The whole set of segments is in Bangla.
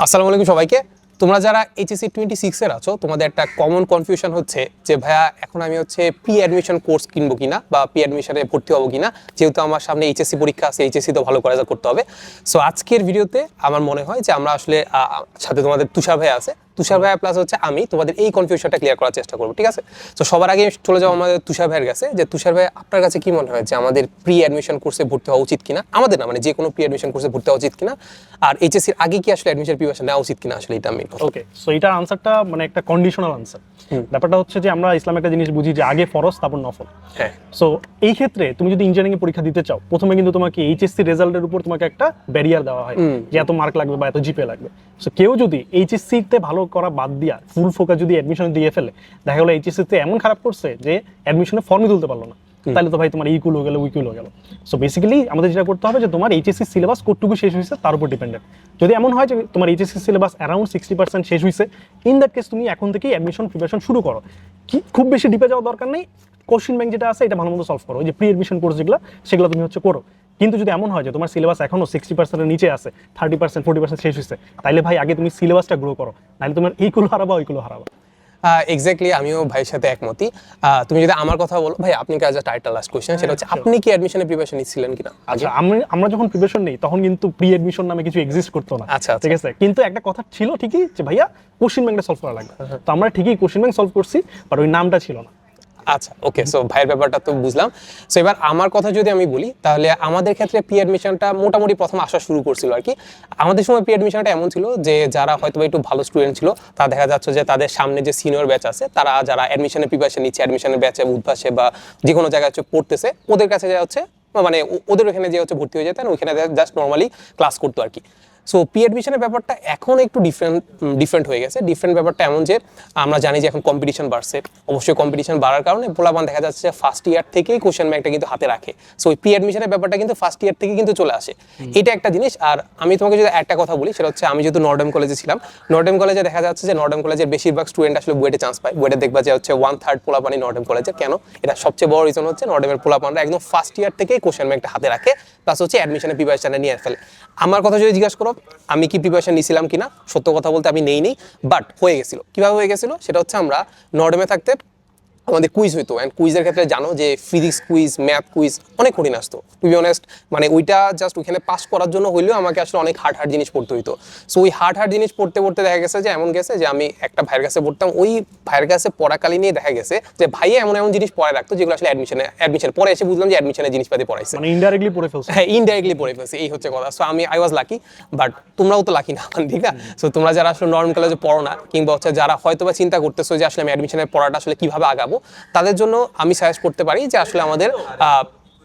আসসালামু আলাইকুম সবাইকে। তোমরা যারা এইচএসসি 26 এর আছো, তোমাদের একটা কমন কনফিউশন হচ্ছে যে ভাইয়া এখন আমি হচ্ছে প্রি অ্যাডমিশন কোর্স কিনবো কিনা বা প্রি অ্যাডমিশনে ভর্তি হবো কিনা, যেহেতু আমার সামনে এইচএসসি পরীক্ষা আছে, এইচএসসি তো ভালো করে করতে হবে। সো আজকের ভিডিওতে আমার মনে হয় যে আমরা আসলে সাথে তোমাদের তুষার ভাইয়া আছে, তুষার ভাইয়া প্লাস হচ্ছে আমি তোমাদের এই কনফিউশনটা ক্লিয়ার করার চেষ্টা করবো, ঠিক আছে? তো সবার আগে চলে যাবো আমাদের তুষার ভাইয়ের কাছে, যে তুষার ভাই আপনার কাছে কি মনে হয় যে আমাদের প্রি অ্যাডমিশন কোর্সে ভর্তি হওয়া উচিত কিনা, আমাদের না মানে যে কোনো প্রি অ্যাডমিশন কোর্সে ভর্তি হওয়া উচিত কিনা, আর এইচএসসির আগে কি আসলে অ্যাডমিশন প্রিপারেশন নেওয়া উচিত কিনা, আসলে এটা আমি ওকে। সো এটার আনসারটা মানে একটা কন্ডিশনাল আনসার। ব্যাপারটা হচ্ছে যে আমরা ইসলামে একটা জিনিস বুঝি যে আগে ফরজ তারপর নফল। হ্যাঁ। সো এই ক্ষেত্রে তুমি যদি ইঞ্জিনিয়ারিং এ পরীক্ষা দিতে চাও, প্রথমে কিন্তু তোমাকে এইচএসসি রেজাল্টের উপর তোমাকে একটা ব্যারিয়ার দেওয়া হয় যে এত মার্ক লাগবে বা এত জিপে লাগবে। সো কেউ যদি এইচএসসি তে ভালো করা বাদ দিয়া ফুল ফোকাস যদি অ্যাডমিশন দিয়ে ফেলে, দেখা গেলো এইচএসসি তে এমন খারাপ করছে যে অ্যাডমিশনে ফর্মই তুলতে পারলো না, তাহলে তো ভাই তোমার ইকুল হয়ে গেল, উইকুল হয়ে গেল। সো বেসিক্যালি আমাদের যেটা করতে হবে যে তোমার এইচএসসি সিলেবাস কতটুকু শেষ হয়েছে তার উপর ডিপেন্ডেন্ট। যদি এমন হয় যে তোমার এইচএসসি সিলেবাস অ্যারাউন্ড 60% শেষ হয়েছে, ইন দ্যাট কেস তুমি এখন থেকেই অ্যাডমিশন প্রিপারেশন শুরু করো। কি খুব বেশি ডিপে যাওয়ার দরকার নেই, কোশ্চেন ব্যাংক যেটা আছে এটা ভালো মতো সলভ করো, ওই যে প্রি অ্যাডমিশন কোর্স সেগুলো তুমি হচ্ছে করো। কিন্তু যদি এমন হয় যে তোমার সিলেবাস এখনো 60%-এর নিচে আছে, 30% 40% শেষ হয়েছে, তাইলে ভাই আগে তুমি সিলেবাসটা গ্রো করো, নাহলে তোমার এইগুলো হারাবা ওইগুলো হারাবা। এক্স্যাক্টলি, আমিও ভাইয়ের সাথে একমতই। তুমি যদি আমার কথা বলো ভাই, আপনি কাজ টাইটেল লাস্ট কোশ্চেন, সেটা হচ্ছে আপনি কি অ্যাডমিশনে প্রিপারেশন নিচ্ছিলেন কিনা? আচ্ছা, আমরা যখন প্রিপারেশন নেই তখন কিন্তু প্রি অ্যাডমিশন নামে কিছু এক্সিস্ট করতো না। আচ্ছা, ঠিক আছে, কিন্তু একটা কথা ছিল ঠিকই যে ভাইয়া কোশ্চেন ব্যাংকটা সলভ করা লাগবে। তো আমরা ঠিকই কোশ্চেন ব্যাংক সলভ করছি, বাট ওই নামটা ছিল না। আচ্ছা, ওকে। সো ভাইয়ের ব্যাপারটা তো বুঝলাম। সো এবার আমার কথা যদি আমি বলি, তাহলে আমাদের ক্ষেত্রে প্রি অ্যাডমিশনটা মোটামুটি প্রথম আসা শুরু করছিল আর কি। আমাদের সময় প্রি অ্যাডমিশনটা এমন ছিল যে যারা হয়তো একটু ভালো স্টুডেন্ট ছিল, তারা দেখা যাচ্ছে যে তাদের সামনে যে সিনিয়র ব্যাচ আছে, তারা যারা অ্যাডমিশনের প্রিপারেশন নিচ্ছে, অ্যাডমিশনের ব্যাচে উদ্ভাসে বা যে কোনো জায়গায় হচ্ছে পড়তেছে, ওদের কাছে যা হচ্ছে মানে ওদের ওখানে যে হচ্ছে ভর্তি হয়ে যেতেন, ওইখানে জাস্ট নর্মালি ক্লাস করতো আর কি। সো প্রি অ্যাডমিশনের ব্যাপারটা এখন একটু ডিফারেন্ট হয়ে গেছে। ডিফারেন্ট ব্যাপারটা এমন যে আমরা জানি যে এখন কম্পিটিশন বাড়ছে, অবশ্যই কম্পিটিশন বাড়ার কারণে পোলাপান দেখা যাচ্ছে যে ফার্স্ট ইয়ার থেকেই কোশ্চেন ব্যাংকটা কিন্তু হাতে রাখে। সো ওই প্রি অ্যাডমিশনের ব্যাপারটা কিন্তু ফার্স্ট ইয়ার থেকে কিন্তু চলে আসে, এটা একটা জিনিস। আর আমি তোমাকে যদি একটা কথা বলি, সেটা হচ্ছে আমি যেহেতু নর্ডেম কলেজে ছিলাম, নর্ডেম কলেজে দেখা যাচ্ছে যে নর্ডেম কলেজের বেশিরভাগ স্টুডেন্ট আসলে বুয়েটে চান্স পায়। বুয়েটে দেখবা যে হচ্ছে 1/3 পোলাপানই নর্ডেম কলেজে। কেন? এটা সবচেয়ে বড় রিজন হচ্ছে নর্ডেমের পোলাপানরা একদম ফার্স্ট ইয়ার থেকেই কোশ্চেন ব্যাংকটা হাতে রাখে, প্লাস হচ্ছে অ্যাডমিশনের প্রিপারেশনটা নিয়ে ফেলে। আমার কথা যদি জিজ্ঞাসা করো আমি কি প্রিপারেশন নিছিলাম কিনা, সত্য কথা বলতে আমি নেই, বাট হয়ে গেছিল। কিভাবে হয়ে গেছিল সেটা হচ্ছে আমরা নর্ডেমে থাকতে আমাদের কুইজ হইতো, অ্যান্ড কুইজের ক্ষেত্রে জানো যে ফিজিক্স কুইজ, ম্যাথ কুইজ অনেক কঠিন আসতো। টু বি অনেস্ট, মানে ওইটা জাস্ট ওইখানে পাস করার জন্য হইলেও আমাকে আসলে অনেক হার্ড জিনিস পড়তে হইতো। সো ওই হার্ড জিনিস পড়তে দেখা গেছে যে এমন গেছে যে আমি একটা ভাইয়ের কাছে পড়তাম, ওই ভাইয়ের কাছে পড়াকালীনই দেখা গেছে যে ভাইয়া এমন জিনিস পড়ায় রাখতো যেগুলো আসলে অ্যাডমিশন পরে এসে বুঝলাম যে অ্যাডমিশনের জিনিসপাতি পড়াইছে, মানে ইনডাইরেক্টলি পড়ে ফেলছে। হ্যাঁ, ইনডাইরেক্টলি পড়ে ফেলছে, এই হচ্ছে কথা। So I was lucky, but তোমরাও তো লাকি না, ঠিক না? সো তোমরা যারা আসলে নর্মাল কলেজে পড়ো না, কিংবা হচ্ছে যারা হয়তো বা চিন্তা করতেছো যে আসলে আমি অ্যাডমিশনের পড়াটা আসলে কিভাবে আগাবো, তাদের জন্য আমি সাজেস্ট করতে পারি যে আসলে আমাদের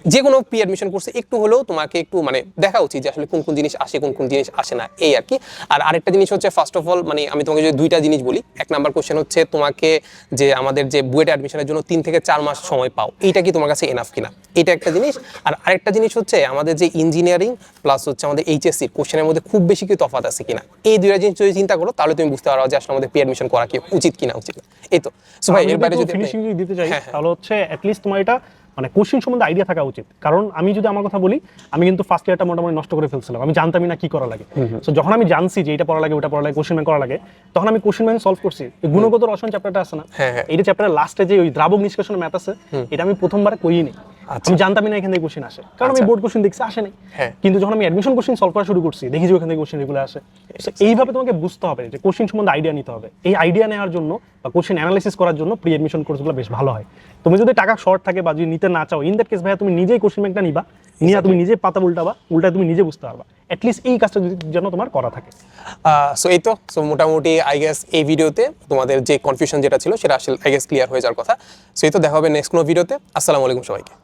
যে কোনো প্রি অ্যাডমিশন কোর্সে একটু হলেও তোমাকে একটু মানে দেখা উচিত যে আসলে কোন জিনিস আসে, কোন জিনিস আসে না, এই আর কি। আর আরেকটা জিনিস হচ্ছে, ফার্স্ট অফ অল মানে আমি তোমাকে যদি দুইটা জিনিস বলি, এক নাম্বার কোশ্চেন হচ্ছে তোমাকে যে আমাদের যে বুয়েট অ্যাডমিশনের জন্য 3 থেকে 4 মাস সময় পাও, এইটা কি তোমার কাছে এনাফ কিনা, এটা একটা জিনিস। আর আরেকটা জিনিস হচ্ছে আমাদের যে ইঞ্জিনিয়ারিং প্লাস হচ্ছে আমাদের এইচএসসি কোশ্চেনের মধ্যে খুব বেশি কি তফাৎ আছে কিনা, এই দুইটা জিনিস যদি চিন্তা করো তাহলে তুমি বুঝতে পারো যে আসলে আমাদের প্রি অ্যাডমিশন করা কি উচিত কিনা উচিত না। এই তো। সো ভাই এর বাইরে যদি ফিনিশিং দিতে চাই, তাহলে হচ্ছে অ্যাট লিস্ট তোমার এটা মানে কোশ্চেন সম্বন্ধে আইডিয়া থাকা উচিত। কারণ আমি যদি আমার কথা বলি, আমি কিন্তু ফার্স্ট ইয়ারটা মোটামুটি নষ্ট করে ফেলছিলাম, আমি জানতামই না কি করা লাগে। সো যখন আমি জানছি যে এটা পড়া লাগে, ওটা পড়া লাগে, কোশ্চেন ব্যাংক করা লাগে, তখন আমি কোশ্চেন ব্যাংক সলভ করছি। গুণগত রসায়ন চ্যাপ্টারটা আছে না, এইটা চ্যাপ্টারের লাস্টে যে ওই দ্রাবক নিষ্কাশন ম্যাথ আছে, এটা আমি প্রথমবার করিনি। আমি জানতামই না এখান থেকে কোশ্চেন আসে, কারণ আমি বোর্ড কোশ্চেন দেখছি আসে নাই। কিন্তু যখন আমি অ্যাডমিশন কোশ্চেন সলভ করা শুরু করছি, দেখি যে ওখান থেকে কোশ্চেন রেগুলার আসে। এইভাবে তোমাকে বুঝতে হবে যে কোশ্চেন সম্বন্ধে আইডিয়া নিতে হবে। এই আইডিয়া নেওয়ার জন্য বা কোশ্চেন অ্যানালাইসিস করার জন্য প্রি অ্যাডমিশন কোর্সগুলো বেশ ভালো হয়। তুমি যদি টাকা শর্ট থাকে বা যদি নিতে না চাও, ইন দ্যাট কেস ভাইয়া তুমি নিজেই কোশ্চেন ব্যাংকটা নিবা, নিয়ে তুমি নিজে পাতা উল্টাবা, তুমি নিজে বুঝতে পারবা। অ্যাটলিস্ট এই কাজটা যেন তোমার করা থাকে। সো এই তো। সো মোটামুটি আই গেস এই ভিডিওতে তোমাদের যে কনফিউশন যেটা ছিল সেটা আসলে আই গেস ক্লিয়ার হয়ে যাওয়ার কথা। সো এই তো, দেখা হবে নেক্সট কোনো ভিডিওতে। আসসালামু আলাইকুম সবাইকে।